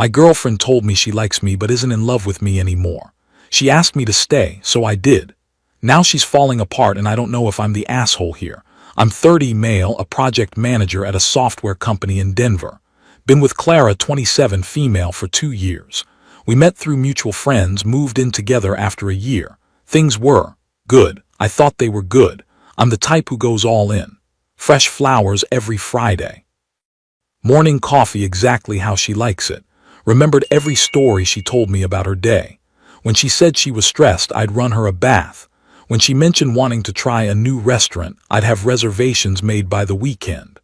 My girlfriend told me she likes me but isn't in love with me anymore. She asked me to stay, so I did. Now she's falling apart and I don't know if I'm the asshole here. I'm 30, male, a project manager at a software company in Denver. Been with Clara, 27, female, for 2 years. We met through mutual friends, moved in together after a year. Things were good. I thought they were good. I'm the type who goes all in. Fresh flowers every Friday. Morning coffee exactly how she likes it. Remembered every story she told me about her day. When she said she was stressed, I'd run her a bath. When she mentioned wanting to try a new restaurant, I'd have reservations made by the weekend.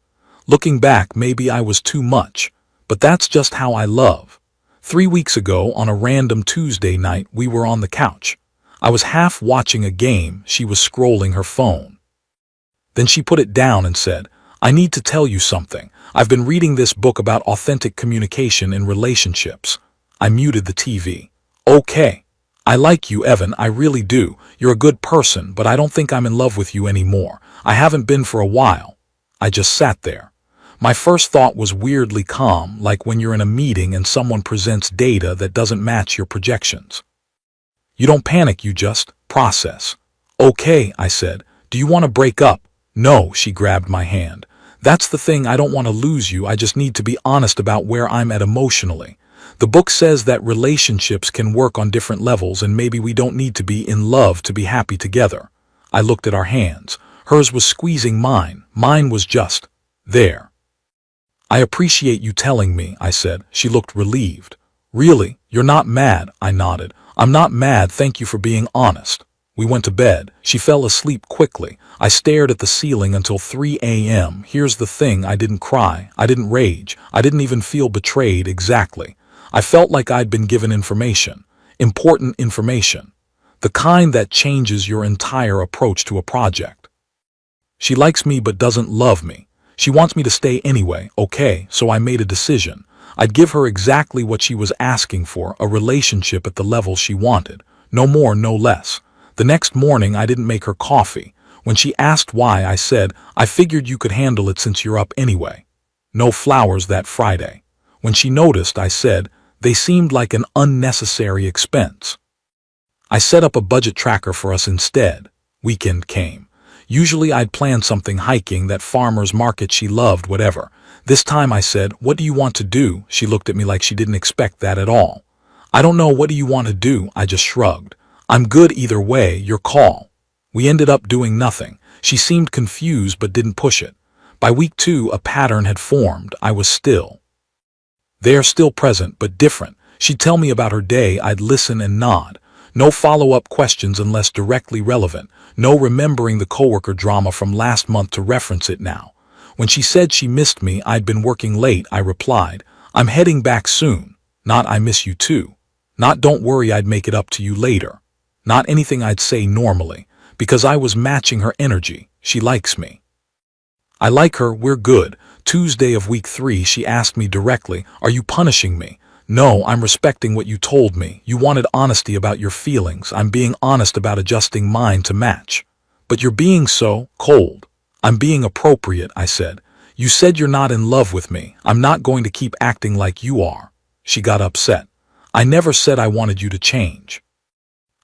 Looking back, maybe I was too much, but that's just how I love. 3 weeks ago, on a random Tuesday night, we were on the couch. I was half watching a game, she was scrolling her phone. Then she put it down and said, "I need to tell you something. I've been reading this book about authentic communication in relationships." I muted the TV. "Okay. I like you, Evan, I really do. You're a good person, but I don't think I'm in love with you anymore. I haven't been for a while." I just sat there. My first thought was weirdly calm, like when you're in a meeting and someone presents data that doesn't match your projections. You don't panic, you just process. "Okay," I said. "Do you want to break up?" "No," she grabbed my hand. "That's the thing, I don't want to lose you, I just need to be honest about where I'm at emotionally. The book says that relationships can work on different levels and maybe we don't need to be in love to be happy together." I looked at our hands. Hers was squeezing mine. Mine was just there. "I appreciate you telling me," I said. She looked relieved. "Really? You're not mad?" I nodded. "I'm not mad, thank you for being honest." We went to bed. She fell asleep quickly. I stared at the ceiling until 3 a.m. Here's the thing, I didn't cry. I didn't rage. I didn't even feel betrayed exactly. I felt like I'd been given information. Important information. The kind that changes your entire approach to a project. She likes me but doesn't love me. She wants me to stay anyway, okay, so I made a decision. I'd give her exactly what she was asking for, a relationship at the level she wanted. No more, no less. The next morning I didn't make her coffee. When she asked why, I said, "I figured you could handle it since you're up anyway." No flowers that Friday. When she noticed, I said, "They seemed like an unnecessary expense." I set up a budget tracker for us instead. Weekend came. Usually I'd plan something, hiking, that farmer's market she loved, whatever. This time I said, "What do you want to do?" She looked at me like she didn't expect that at all. "I don't know, what do you want to do?" I just shrugged. "I'm good either way, your call." We ended up doing nothing. She seemed confused but didn't push it. By week 2, a pattern had formed. I was still there, still present, but different. She'd tell me about her day, I'd listen and nod. No follow-up questions unless directly relevant. No remembering the coworker drama from last month to reference it now. When she said she missed me, I'd been working late, I replied, "I'm heading back soon." Not "I miss you too." Not "don't worry, I'd make it up to you later." Not anything I'd say normally, because I was matching her energy. She likes me. I like her, we're good. Tuesday of week 3, she asked me directly, "Are you punishing me?" "No, I'm respecting what you told me. You wanted honesty about your feelings. I'm being honest about adjusting mine to match." "But you're being so cold." "I'm being appropriate," I said. "You said you're not in love with me. I'm not going to keep acting like you are." She got upset. "I never said I wanted you to change.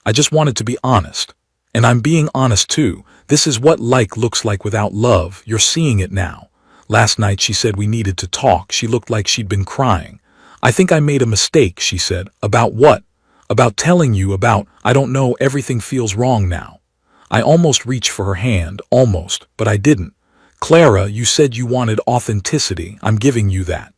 I just wanted to be honest. And I'm being honest too. This is what looks like without love. You're seeing it now." Last night she said we needed to talk. She looked like she'd been crying. "I think I made a mistake," she said. "About what?" "About telling you about, I don't know, everything feels wrong now." I almost reached for her hand, almost, but I didn't. "Clara, you said you wanted authenticity. I'm giving you that.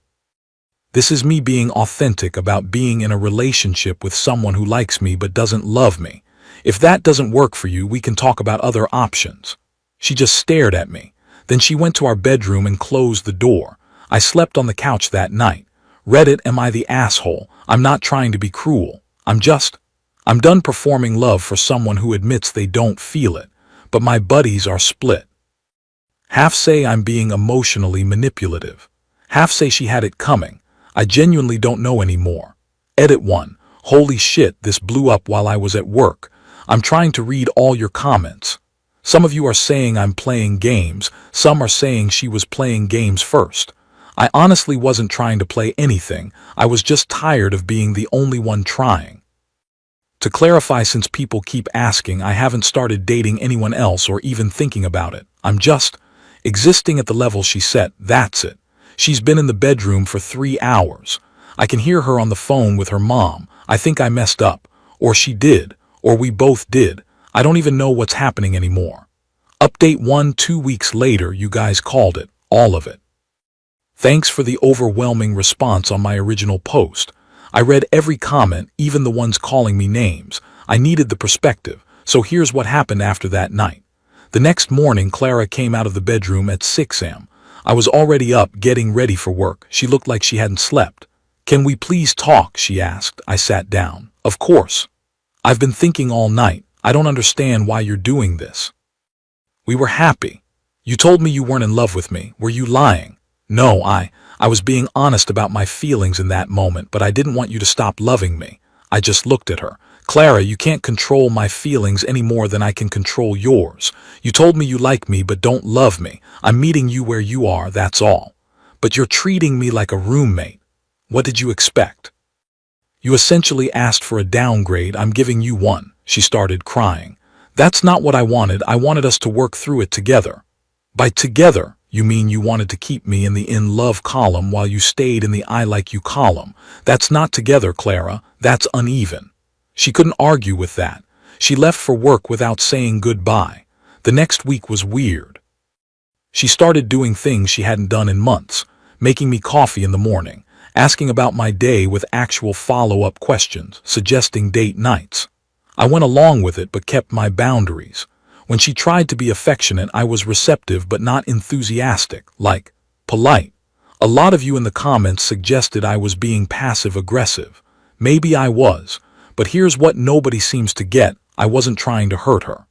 This is me being authentic about being in a relationship with someone who likes me but doesn't love me. If that doesn't work for you, we can talk about other options." She just stared at me. Then she went to our bedroom and closed the door. I slept on the couch that night. Reddit, am I the asshole? I'm not trying to be cruel. I'm done performing love for someone who admits they don't feel it. But my buddies are split. Half say I'm being emotionally manipulative. Half say she had it coming. I genuinely don't know anymore. Edit 1. Holy shit, this blew up while I was at work. I'm trying to read all your comments. Some of you are saying I'm playing games. Some are saying she was playing games first. I honestly wasn't trying to play anything. I was just tired of being the only one trying. To clarify, since people keep asking, I haven't started dating anyone else or even thinking about it. I'm just existing at the level she set, that's it. She's been in the bedroom for 3 hours. I can hear her on the phone with her mom. I think I messed up. Or she did. Or we both did. I don't even know what's happening anymore. Update 1, 2 weeks later, you guys called it. All of it. Thanks for the overwhelming response on my original post. I read every comment, even the ones calling me names. I needed the perspective, so here's what happened after that night. The next morning, Clara came out of the bedroom at 6 a.m. I was already up, getting ready for work. She looked like she hadn't slept. "Can we please talk?" she asked. I sat down. "Of course. I've been thinking all night. I don't understand why you're doing this. We were happy. You told me you weren't in love with me. Were you lying?" "No, I was being honest about my feelings in that moment, but I didn't want you to stop loving me." I just looked at her. "Clara, you can't control my feelings any more than I can control yours. You told me you like me but don't love me. I'm meeting you where you are, that's all. But you're treating me like a roommate. What did you expect? You essentially asked for a downgrade. I'm giving you one." She started crying. "That's not what I wanted. I wanted us to work through it together." "By together, you mean you wanted to keep me in the in love column while you stayed in the I like you column. That's not together, Clara. That's uneven." She couldn't argue with that. She left for work without saying goodbye. The next week was weird. She started doing things she hadn't done in months, making me coffee in the morning, asking about my day with actual follow-up questions, suggesting date nights. I went along with it but kept my boundaries. When she tried to be affectionate, I was receptive but not enthusiastic, like polite. A lot of you in the comments suggested I was being passive-aggressive. Maybe I was, but here's what nobody seems to get. I wasn't trying to hurt her.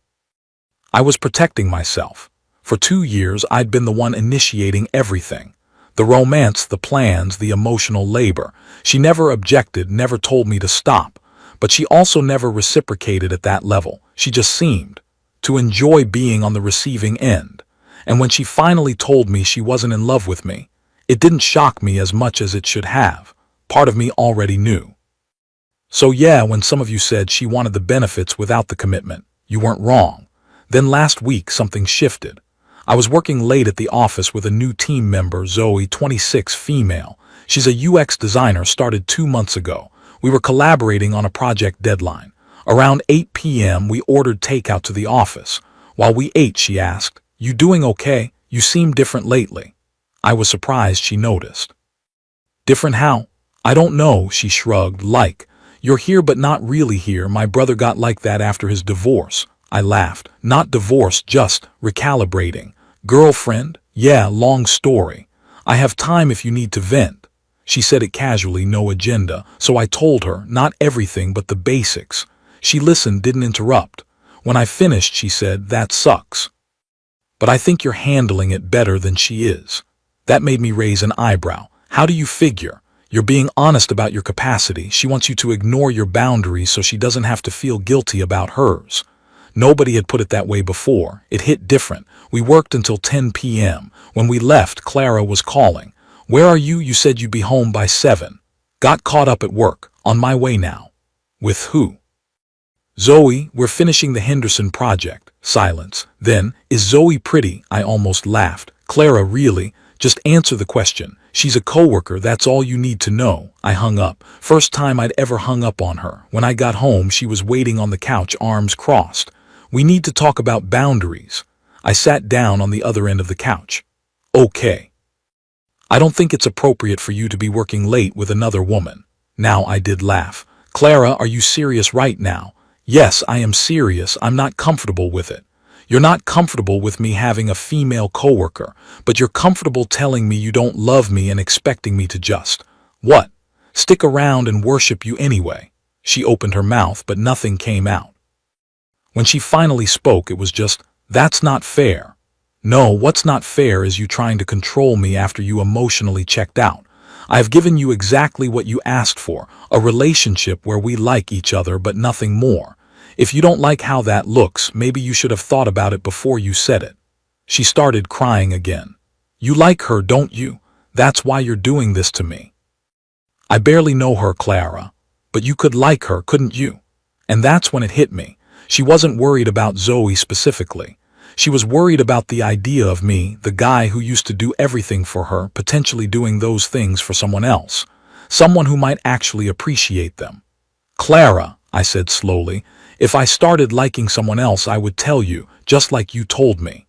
I was protecting myself. For 2 years, I'd been the one initiating everything. The romance, the plans, the emotional labor. She never objected, never told me to stop. But she also never reciprocated at that level. She just seemed to enjoy being on the receiving end. And when she finally told me she wasn't in love with me, it didn't shock me as much as it should have. Part of me already knew. So yeah, when some of you said she wanted the benefits without the commitment, you weren't wrong. Then last week, something shifted. I was working late at the office with a new team member, Zoe, 26, female. She's a UX designer, started 2 months ago. We were collaborating on a project deadline. Around 8 p.m., we ordered takeout to the office. While we ate, she asked, "You doing okay? You seem different lately." I was surprised she noticed. "Different how?" "I don't know," she shrugged, like, "You're here but not really here. My brother got like that after his divorce." I laughed. "Not divorce, just recalibrating." "Girlfriend?" "Yeah, long story. I have time if you need to vent." She said it casually, no agenda, so I told her, not everything but the basics. She listened, didn't interrupt. When I finished, she said, "That sucks. But I think you're handling it better than she is." That made me raise an eyebrow. "How do you figure?" "You're being honest about your capacity. She wants you to ignore your boundaries so she doesn't have to feel guilty about hers." Nobody had put it that way before. It hit different. We worked until 10 p.m. When we left, Clara was calling. "Where are you? You said you'd be home by 7. "Got caught up at work. On my way now." "With who?" "Zoe, we're finishing the Henderson project." Silence. Then, "Is Zoe pretty?" I almost laughed. "Clara, really? Just answer the question. She's a coworker, that's all you need to know." I hung up. First time I'd ever hung up on her. When I got home, she was waiting on the couch, arms crossed. "We need to talk about boundaries." I sat down on the other end of the couch. "Okay. I don't think it's appropriate for you to be working late with another woman." Now I did laugh. "Clara, are you serious right now?" "Yes, I am serious. I'm not comfortable with it." "You're not comfortable with me having a female coworker, but you're comfortable telling me you don't love me and expecting me to just, what? Stick around and worship you anyway." She opened her mouth, but nothing came out. When she finally spoke, it was just, "That's not fair." "No, what's not fair is you trying to control me after you emotionally checked out. I have given you exactly what you asked for, a relationship where we like each other but nothing more. If you don't like how that looks, maybe you should have thought about it before you said it." She started crying again. "You like her, don't you? That's why you're doing this to me. I barely know her, Clara. But you could like her, couldn't you? And that's when it hit me. She wasn't worried about Zoe specifically. She was worried about the idea of me, the guy who used to do everything for her, potentially doing those things for someone else. Someone who might actually appreciate them. Clara, I said slowly, if I started liking someone else I would tell you, just like you told me.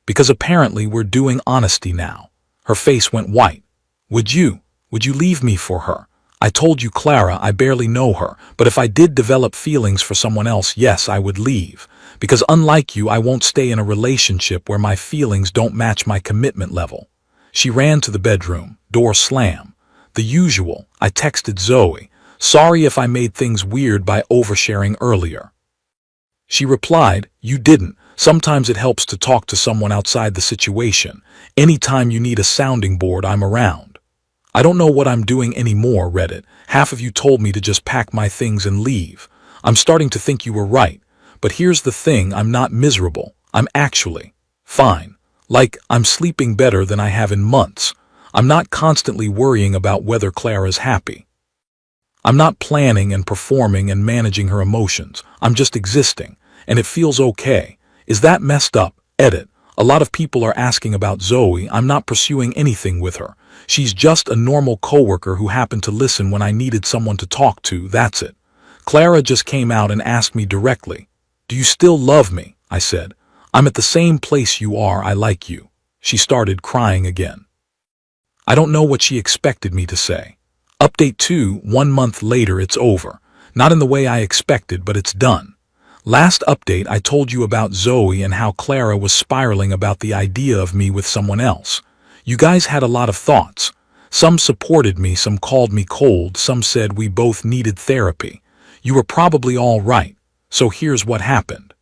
Because apparently we're doing honesty now. Her face went white. Would you leave me for her? I told you, Clara, I barely know her, but if I did develop feelings for someone else, yes, I would leave. Because unlike you, I won't stay in a relationship where my feelings don't match my commitment level. She ran to the bedroom, door slam. The usual, I texted Zoe, sorry if I made things weird by oversharing earlier. She replied, you didn't. Sometimes it helps to talk to someone outside the situation. Anytime you need a sounding board, I'm around. I don't know what I'm doing anymore, Reddit. Half of you told me to just pack my things and leave. I'm starting to think you were right. But here's the thing, I'm not miserable. I'm actually fine. Like, I'm sleeping better than I have in months. I'm not constantly worrying about whether Clara's happy. I'm not planning and performing and managing her emotions. I'm just existing. And it feels okay. Is that messed up? Edit. A lot of people are asking about Zoe. I'm not pursuing anything with her. She's just a normal coworker who happened to listen when I needed someone to talk to, that's it. Clara just came out and asked me directly, do you still love me? I said, I'm at the same place you are, I like you. She started crying again. I don't know what she expected me to say. Update 2, 1 month later it's over. Not in the way I expected, but it's done. Last update I told you about Zoe and how Clara was spiraling about the idea of me with someone else. You guys had a lot of thoughts. Some supported me, some called me cold, some said we both needed therapy. You were probably all right. So here's what happened.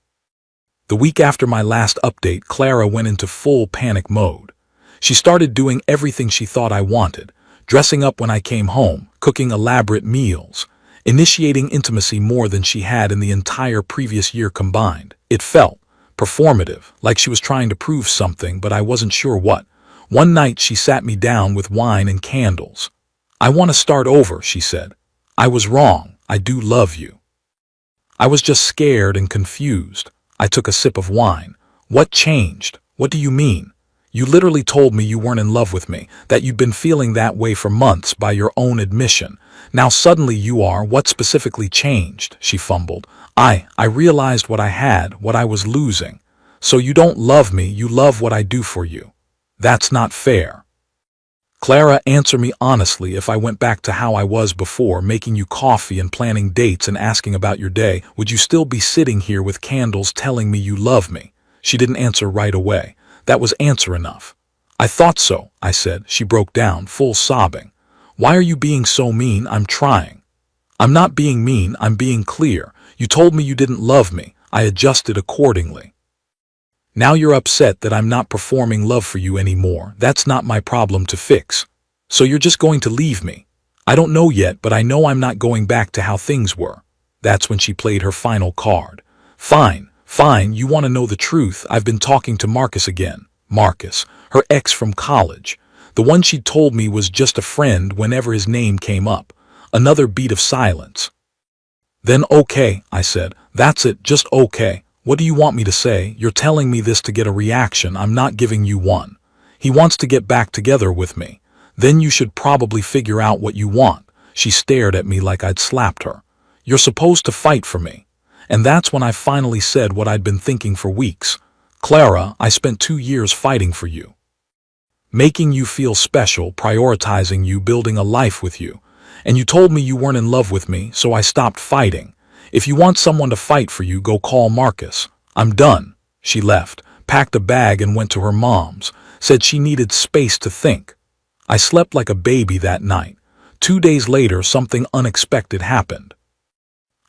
The week after my last update, Clara went into full panic mode. She started doing everything she thought I wanted, dressing up when I came home, cooking elaborate meals, initiating intimacy more than she had in the entire previous year combined. It felt performative, like she was trying to prove something, but I wasn't sure what. One night she sat me down with wine and candles. I want to start over, she said. I was wrong. I do love you. I was just scared and confused. I took a sip of wine. What changed? What do you mean? You literally told me you weren't in love with me, that you'd been feeling that way for months by your own admission. Now suddenly you are. What specifically changed? She fumbled. I realized what I had, what I was losing. So you don't love me, you love what I do for you. That's not fair. Clara, answer me honestly. If I went back to how I was before, making you coffee and planning dates and asking about your day, would you still be sitting here with candles telling me you love me? She didn't answer right away. That was answer enough. I thought so, I said. She broke down, full sobbing. Why are you being so mean? I'm trying. I'm not being mean, I'm being clear. You told me you didn't love me. I adjusted accordingly. Now you're upset that I'm not performing love for you anymore. That's not my problem to fix. So you're just going to leave me. I don't know yet, but I know I'm not going back to how things were. That's when she played her final card. Fine, you want to know the truth. I've been talking to Marcus again. Marcus, her ex from college. The one she'd told me was just a friend whenever his name came up. Another beat of silence. Then okay, I said. That's it, just okay. What do you want me to say? You're telling me this to get a reaction. I'm not giving you one. He wants to get back together with me. Then you should probably figure out what you want. She stared at me like I'd slapped her. You're supposed to fight for me. And that's when I finally said what I'd been thinking for weeks. Clara, I spent 2 years fighting for you. Making you feel special, prioritizing you, building a life with you. And you told me you weren't in love with me, so I stopped fighting. If you want someone to fight for you, go call Marcus. I'm done. She left, packed a bag and went to her mom's, said she needed space to think. I slept like a baby that night. 2 days later, something unexpected happened.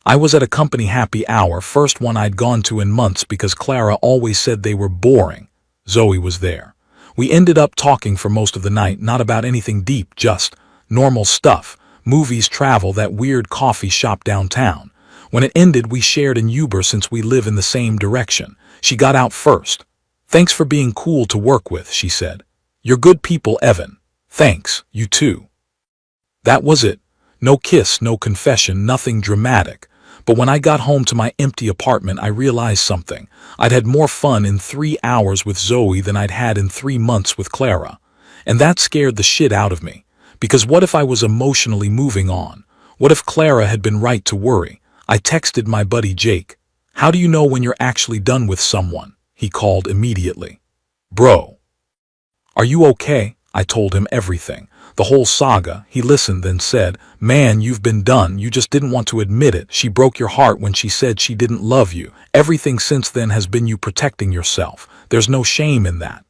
I was at a company happy hour, first one I'd gone to in months because Clara always said they were boring. Zoe was there. We ended up talking for most of the night, not about anything deep, just normal stuff, movies, travel, that weird coffee shop downtown. When it ended, we shared an Uber since we live in the same direction. She got out first. Thanks for being cool to work with, she said. You're good people, Evan. Thanks, you too. That was it. No kiss, no confession, nothing dramatic. But when I got home to my empty apartment, I realized something. I'd had more fun in 3 hours with Zoe than I'd had in 3 months with Clara. And that scared the shit out of me. Because what if I was emotionally moving on? What if Clara had been right to worry? I texted my buddy Jake. How do you know when you're actually done with someone? He called immediately. Bro. Are you okay? I told him everything. The whole saga. He listened, then said, man, you've been done. You just didn't want to admit it. She broke your heart when she said she didn't love you. Everything since then has been you protecting yourself. There's no shame in that.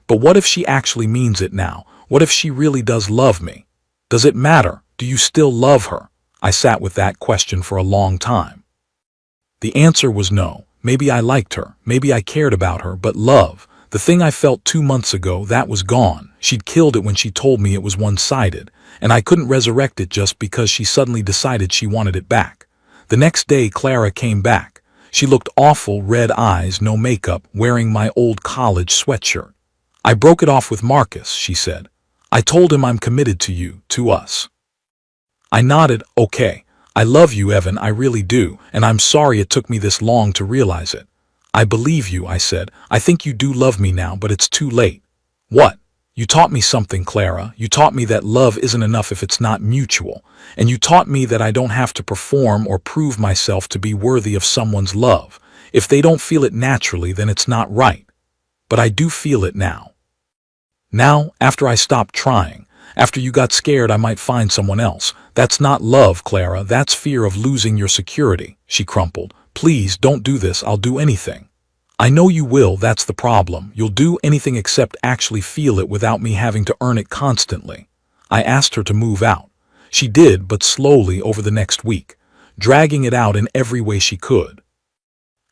But what if she actually means it now? What if she really does love me? Does it matter? Do you still love her? I sat with that question for a long time. The answer was no. Maybe I liked her. Maybe I cared about her, but love, the thing I felt 2 months ago, that was gone. She'd killed it when she told me it was one-sided, and I couldn't resurrect it just because she suddenly decided she wanted it back. The next day, Clara came back. She looked awful, red eyes, no makeup, wearing my old college sweatshirt. I broke it off with Marcus, she said. I told him I'm committed to you, to us. I nodded, okay. I love you, Evan, I really do, and I'm sorry it took me this long to realize it. I believe you, I said. I think you do love me now, but it's too late. What? You taught me something, Clara. You taught me that love isn't enough if it's not mutual. And you taught me that I don't have to perform or prove myself to be worthy of someone's love. If they don't feel it naturally, then it's not right. But I do feel it now. Now, after I stopped trying, after you got scared I might find someone else. That's not love, Clara. That's fear of losing your security. She crumpled. Please don't do this. I'll do anything. I know you will. That's the problem. You'll do anything except actually feel it without me having to earn it constantly. I asked her to move out. She did, but slowly over the next week, dragging it out in every way she could.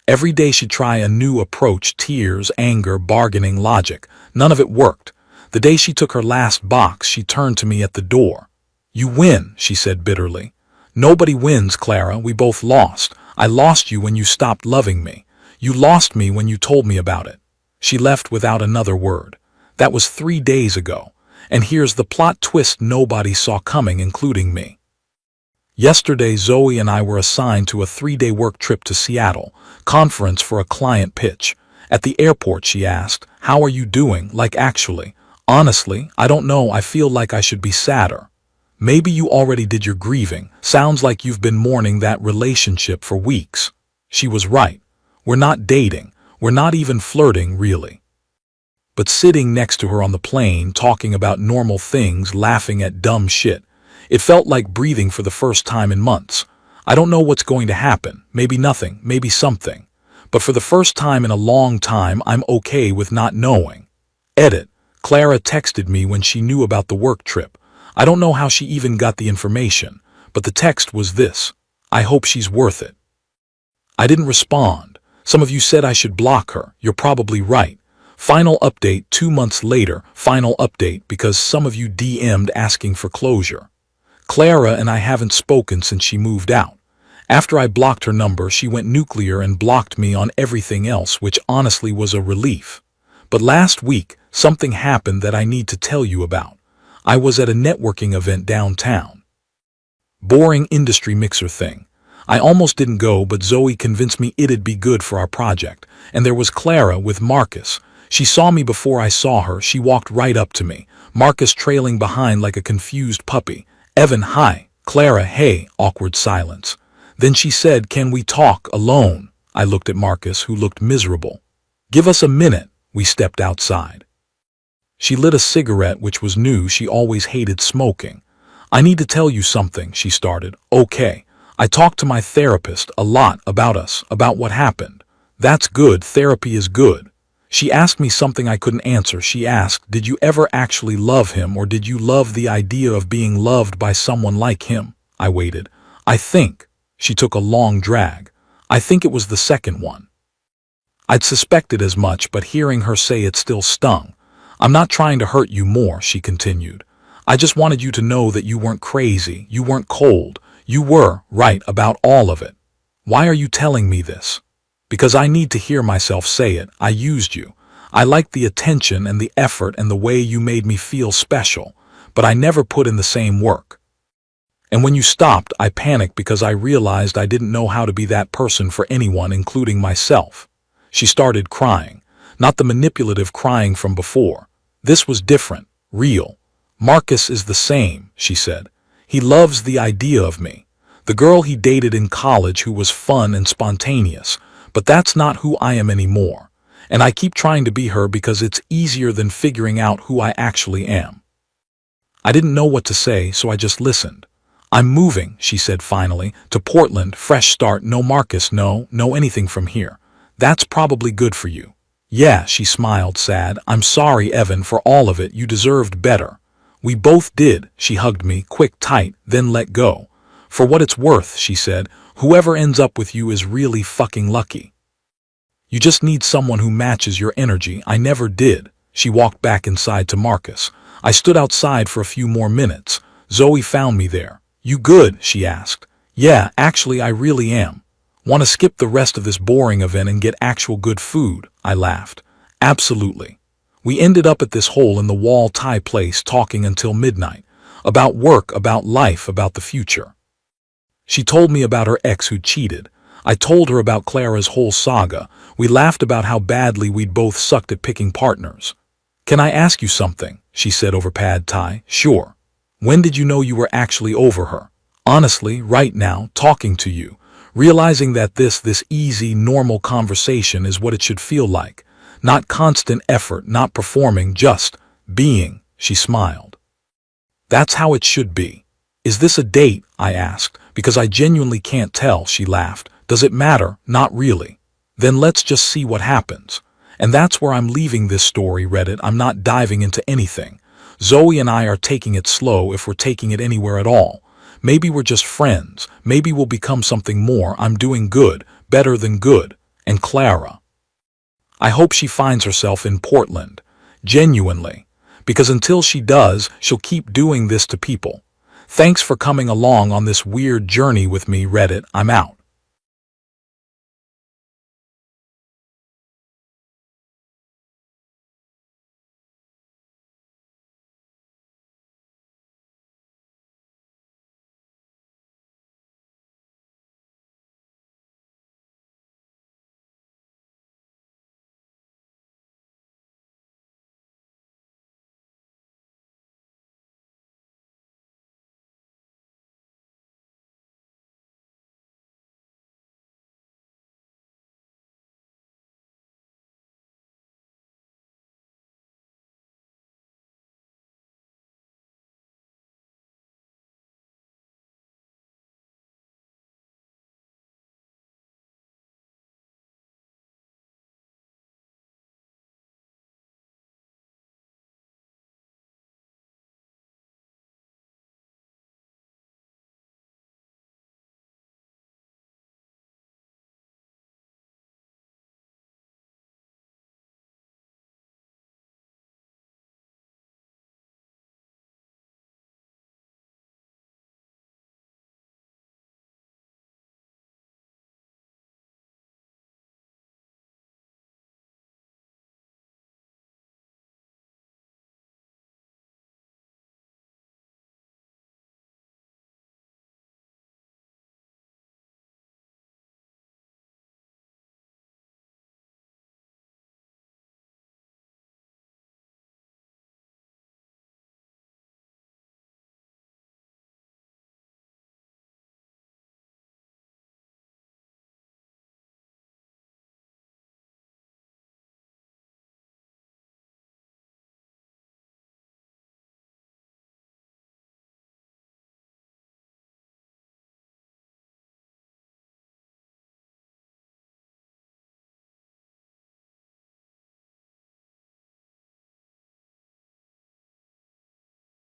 Every day she'd try a new approach, tears, anger, bargaining, logic. None of it worked. The day she took her last box, she turned to me at the door. You win, she said bitterly. Nobody wins, Clara. We both lost. I lost you when you stopped loving me. You lost me when you told me about it. She left without another word. That was 3 days ago. And here's the plot twist nobody saw coming, including me. Yesterday, Zoe and I were assigned to a 3-day work trip to Seattle, conference for a client pitch. At the airport, she asked, how are you doing? Like actually. Honestly, I don't know. I feel like I should be sadder. Maybe you already did your grieving. Sounds like you've been mourning that relationship for weeks. She was right. We're not dating. We're not even flirting, really. But sitting next to her on the plane, talking about normal things, laughing at dumb shit, it felt like breathing for the first time in months. I don't know what's going to happen. Maybe nothing, maybe something. But for the first time in a long time, I'm okay with not knowing. Edit. Clara texted me when she knew about the work trip. I don't know how she even got the information, but the text was this: I hope she's worth it. I didn't respond. Some of you said I should block her. You're probably right. Final update 2 months later, final update because some of you DM'd asking for closure. Clara and I haven't spoken since she moved out. After I blocked her number, she went nuclear and blocked me on everything else, which honestly was a relief. But last week, something happened that I need to tell you about. I was at a networking event downtown. Boring industry mixer thing. I almost didn't go, but Zoe convinced me it'd be good for our project. And there was Clara with Marcus. She saw me before I saw her. She walked right up to me, Marcus trailing behind like a confused puppy. Evan, hi. Clara, hey. Awkward silence. Then she said, can we talk alone? I looked at Marcus, who looked miserable. Give us a minute. We stepped outside. She lit a cigarette, which was new. She always hated smoking. I need to tell you something, she started. Okay. I talked to my therapist a lot about us, about what happened. That's good. Therapy is good. She asked me something I couldn't answer. She asked, did you ever actually love him, or did you love the idea of being loved by someone like him? I waited. I think. She took a long drag. I think it was the second one. I'd suspected as much, but hearing her say it still stung. I'm not trying to hurt you more, she continued. I just wanted you to know that you weren't crazy, you weren't cold, you were right about all of it. Why are you telling me this? Because I need to hear myself say it. I used you. I liked the attention and the effort and the way you made me feel special. but I never put in the same work. And when you stopped, I panicked because I realized I didn't know how to be that person for anyone, including myself. She started crying, not the manipulative crying from before. This was different, real. Marcus is the same, she said. He loves the idea of me. The girl he dated in college who was fun and spontaneous, but that's not who I am anymore. And I keep trying to be her because it's easier than figuring out who I actually am. I didn't know what to say, so I just listened. I'm moving, she said finally, to Portland, fresh start, no Marcus, no anything from here. That's probably good for you. Yeah, she smiled, sad. I'm sorry, Evan, for all of it. You deserved better. We both did. She hugged me, quick, tight, then let go. For what it's worth, she said, whoever ends up with you is really fucking lucky. You just need someone who matches your energy. I never did. She walked back inside to Marcus. I stood outside for a few more minutes. Zoe found me there. You good? She asked. Yeah, actually I really am. Want to skip the rest of this boring event and get actual good food? I laughed. Absolutely. We ended up at this hole-in-the-wall Thai place talking until midnight. About work, about life, about the future. She told me about her ex who cheated. I told her about Clara's whole saga. We laughed about how badly we'd both sucked at picking partners. Can I ask you something? She said over pad Thai. Sure. When did you know you were actually over her? Honestly, right now, talking to you. Realizing that this easy, normal conversation is what it should feel like. Not constant effort, not performing, just being, she smiled. That's how it should be. Is this a date? I asked, because I genuinely can't tell, she laughed. Does it matter? Not really. Then let's just see what happens. And that's where I'm leaving this story, Reddit. I'm not diving into anything. Zoe and I are taking it slow, if we're taking it anywhere at all. Maybe we're just friends. Maybe we'll become something more. I'm doing good, better than good. And Clara. I hope she finds herself in Portland. Genuinely. Because until she does, she'll keep doing this to people. Thanks for coming along on this weird journey with me, Reddit. I'm out.